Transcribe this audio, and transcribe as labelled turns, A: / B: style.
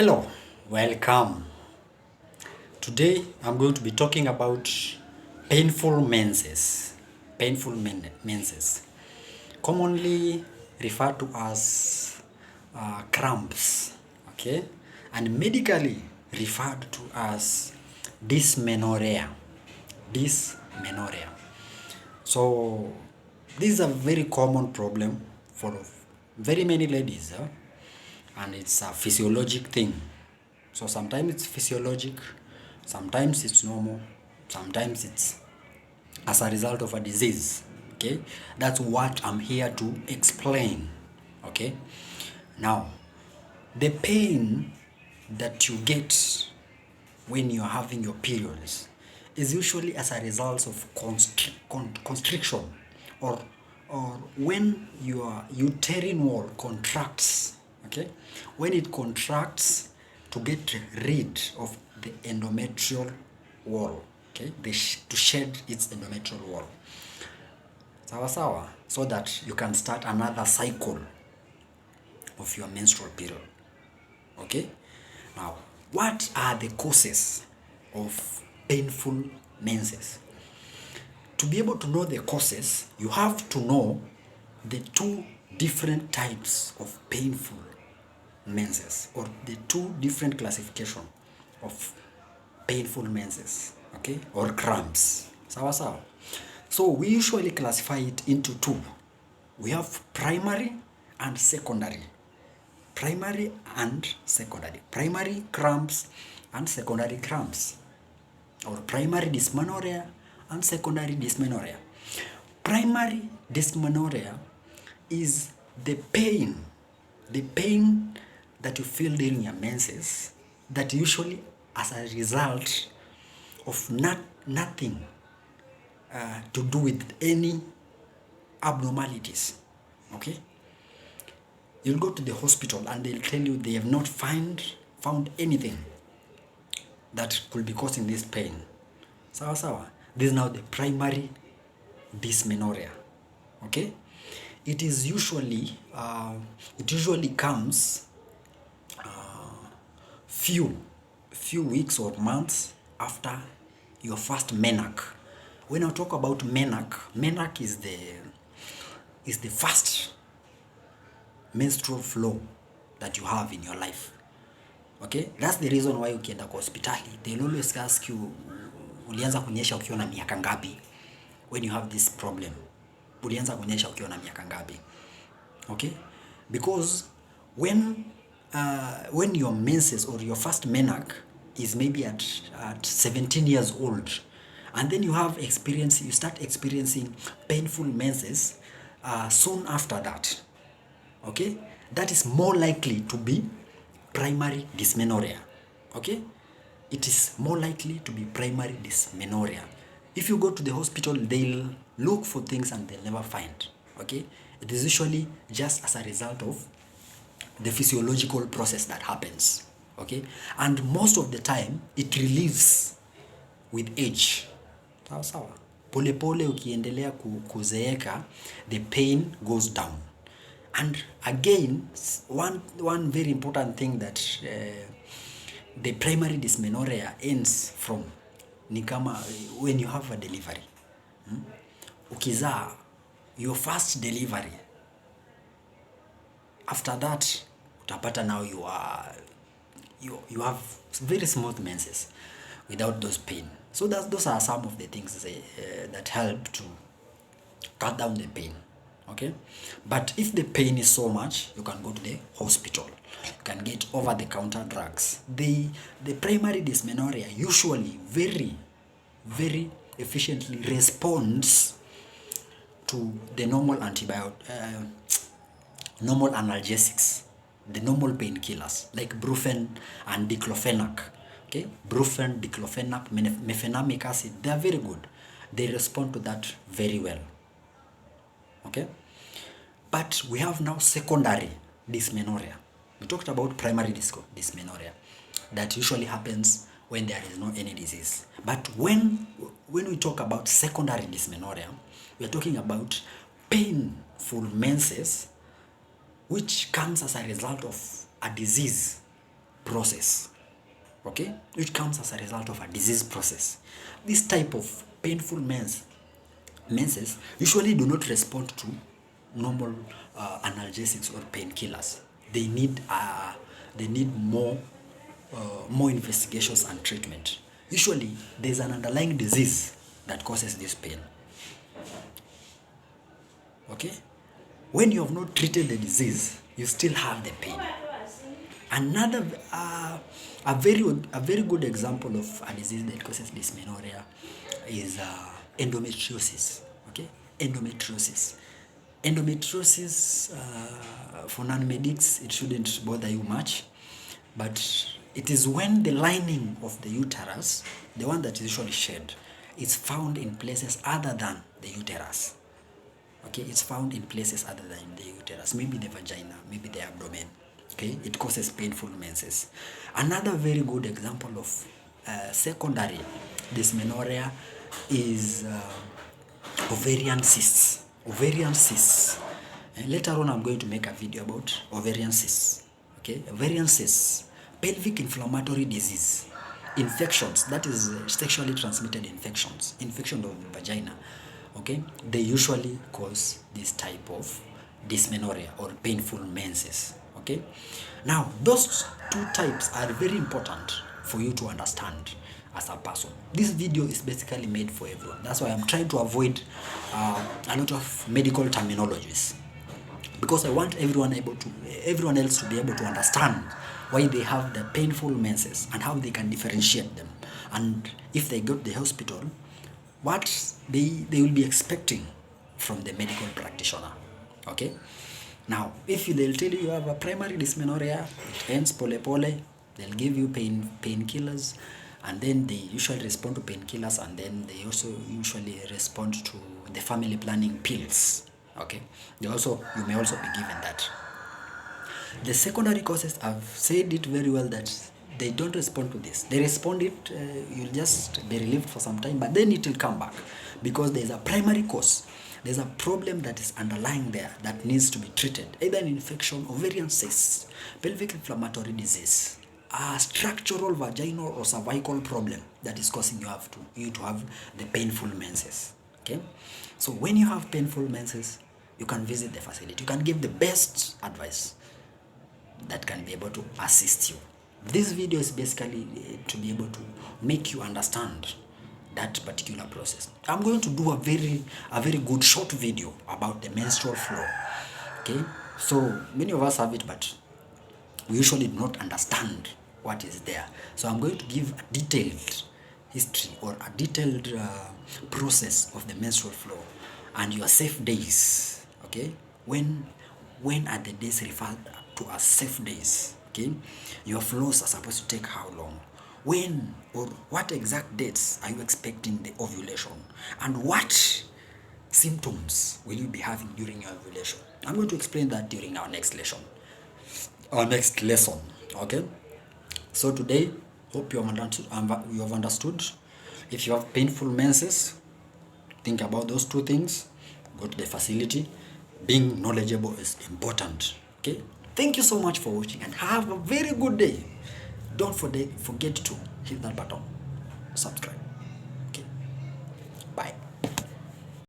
A: Hello, welcome. Today I'm going to be talking about painful menses. Menses, commonly referred to as cramps, okay, and medically referred to as dysmenorrhea. Dysmenorrhea. So this is a very common problem for very many ladies, and it's a physiologic thing. So sometimes it's physiologic, sometimes it's normal, sometimes it's as a result of a disease. Okay, that's what I'm here to explain. Okay, now the pain that you get when you're having your periods is usually as a result of constriction, or when your uterine wall contracts. Okay, when it contracts to get rid of the endometrial wall. Okay, to shed its endometrial wall, sawa, so that you can start another cycle of your menstrual period. Okay, now what are the causes of painful menses? To be able to know the causes, you have to know the two different types of painful menses, or the two different classification of painful menses, okay, or cramps. Sawa. So we usually classify it into two. We have primary and secondary. Primary and secondary. Primary cramps and secondary cramps, or primary dysmenorrhea and secondary dysmenorrhea. Primary dysmenorrhea is the pain that you feel during your menses, that usually as a result of nothing to do with any abnormalities. Okay, you'll go to the hospital and they'll tell you they have not found anything that could be causing this pain. Sawa. This is now the primary dysmenorrhea. Okay, it usually comes few weeks or months after your first menarche. When I talk about menarche is the first menstrual flow that you have in your life. Okay, that's the reason why ukienda kwa hospitali they'll always ask you, ulianza kunyesha ukiwa na miaka ngapi? When you have this problem, ulianza kunyesha ukiwa na miaka ngapi? Okay, because when your menses or your first menarche is maybe at 17 years old, and then you start experiencing painful menses soon after that. Okay, that is more likely to be primary dysmenorrhea. Okay, it is more likely to be primary dysmenorrhea. If you go to the hospital, they'll look for things and they'll never find. Okay, it is usually just as a result of the physiological process that happens. Okay, and most of the time it relieves with age. Sawa. Pole ukiendelea kuzeeka, the pain goes down. And again, one very important thing that the primary dysmenorrhea ends from ni kama when you have a delivery. Ukizaa, your first delivery, after that utapata now you have very smooth menses without those pain. So those are some of the things that help to cut down the pain. Okay, but if the pain is so much, you can go to the hospital. You can get over-the-counter drugs. The primary dysmenorrhea usually very efficiently responds to the normal normal analgesics, the normal painkillers like brufen and diclofenac. Okay, brufen, diclofenac, mefenamic acid, they are very good. They respond to that very well. Okay, but we have now secondary dysmenorrhea. We talked about primary dysmenorrhea that usually happens when there is no any disease. But when we talk about secondary dysmenorrhea, we are talking about painful menses which comes as a result of a disease process, okay, which comes as a result of a disease process. This type of painful menses usually do not respond to normal analgesics or painkillers. They need more investigations and treatment. Usually, there's an underlying disease that causes this pain. Okay? When you have not treated the disease, you still have the pain. Another, a very good example of a disease that causes dysmenorrhea is endometriosis. Okay? Endometriosis. Endometriosis, for non-medics, it shouldn't bother you much, but it is when the lining of the uterus, the one that is usually shed, is found in places other than the uterus. Okay, it's found in places other than the uterus, maybe the vagina, maybe the abdomen. Okay, it causes painful menses. Another very good example of secondary dysmenorrhea is ovarian cysts. Ovarian cysts. And later on, I'm going to make a video about ovarian cysts. Okay, ovarian cysts, pelvic inflammatory disease, infections, that is sexually transmitted infections, infection of the vagina. Okay, they usually cause this type of dysmenorrhea or painful menses. Okay, now those two types are very important for you to understand as a person. This video is basically made for everyone. That's why I'm trying to avoid a lot of medical terminologies, because I want everyone else to be able to understand why they have the painful menses and how they can differentiate them, and if they go to the hospital, what they will be expecting from the medical practitioner. Okay, now if they'll tell you have a primary dysmenorrhea, it ends pole, they'll give you painkillers, and then they usually respond to painkillers, and then they also usually respond to the family planning pills. Okay, you may also be given that. The secondary causes, I've said it very well that they don't respond to this. They respond it, you'll just be relieved for some time, but then it will come back because there's a primary cause. There's a problem that is underlying there that needs to be treated, either an infection, ovarian cysts, pelvic inflammatory disease, a structural vaginal or cervical problem that is causing you to have the painful menses. Okay, so when you have painful menses, you can visit the facility. You can give the best advice that can be able to assist you. This video is basically to be able to make you understand that particular process. I'm going to do a very good short video about the menstrual flow. Okay, so many of us have it, but we usually do not understand what is there. So I'm going to give a detailed history or a detailed process of the menstrual flow and your safe days. Okay, when are the days referred to as safe days? Okay, your flows are supposed to take how long? When or what exact dates are you expecting the ovulation? And what symptoms will you be having during your ovulation? I'm going to explain that during our next lesson. Okay, so today, hope you have understood. If you have painful menses, think about those two things. Go to the facility. Being knowledgeable is important. Okay, thank you so much for watching and have a very good day. Don't forget to hit that button, subscribe.